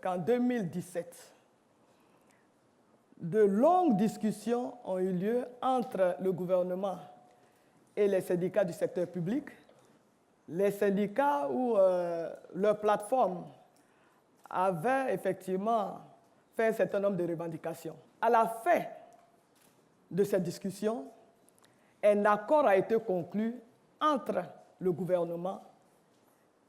qu'en 2017, de longues discussions ont eu lieu entre le gouvernement et les syndicats du secteur public. Les syndicats où leur plateforme avait effectivement fait un certain nombre de revendications. À la fin de cette discussion, un accord a été conclu entre le gouvernement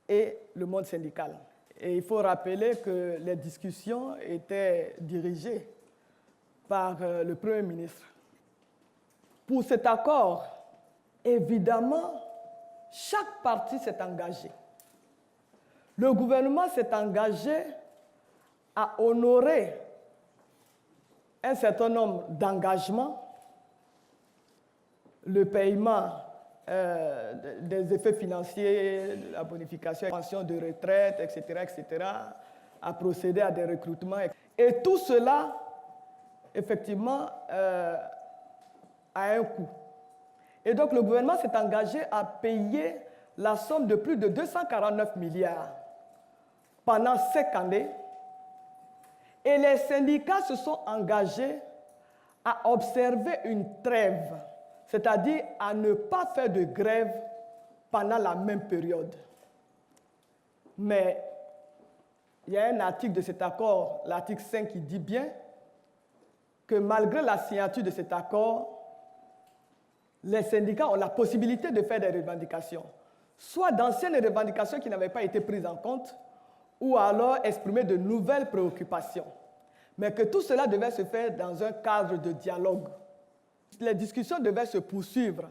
et le monde syndical. Et il faut rappeler que les discussions étaient dirigées par le Premier ministre. Pour cet accord, évidemment, chaque partie s'est engagée. Le gouvernement s'est engagé à honorer un certain nombre d'engagements, le paiement des effets financiers, la bonification, la pension de retraite, etc., à procéder à des recrutements. Et tout cela, effectivement, a un coût. Et donc, le gouvernement s'est engagé à payer la somme de plus de 249 milliards pendant 5 années. Et les syndicats se sont engagés à observer une trêve, c'est-à-dire à ne pas faire de grève pendant la même période. Mais il y a un article de cet accord, l'article 5, qui dit bien que malgré la signature de cet accord, les syndicats ont la possibilité de faire des revendications, soit d'anciennes revendications qui n'avaient pas été prises en compte, ou alors exprimer de nouvelles préoccupations. Mais que tout cela devait se faire dans un cadre de dialogue. Les discussions devaient se poursuivre.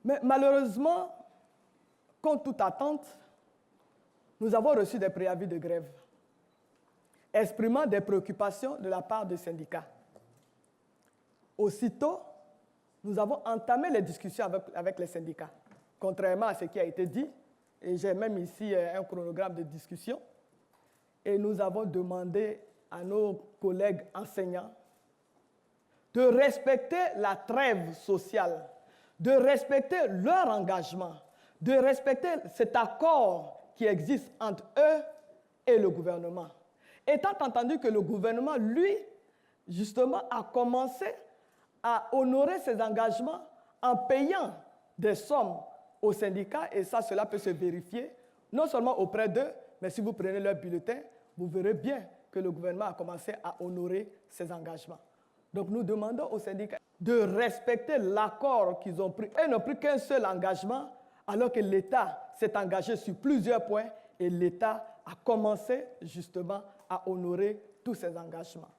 Mais malheureusement, contre toute attente, nous avons reçu des préavis de grève, exprimant des préoccupations de la part des syndicats. Aussitôt, nous avons entamé les discussions avec les syndicats, contrairement à ce qui a été dit, et j'ai même ici un chronogramme de discussion, et nous avons demandé à nos collègues enseignants de respecter la trêve sociale, de respecter leur engagement, de respecter cet accord qui existe entre eux et le gouvernement. Étant entendu que le gouvernement, lui, justement, a commencé à honorer ses engagements en payant des sommes aux syndicats, et ça, cela peut se vérifier, non seulement auprès d'eux, mais si vous prenez leur bulletin, vous verrez bien que le gouvernement a commencé à honorer ses engagements. Donc nous demandons aux syndicats de respecter l'accord qu'ils ont pris. Ils n'ont pris qu'un seul engagement, alors que l'État s'est engagé sur plusieurs points, et l'État a commencé justement à honorer tous ses engagements.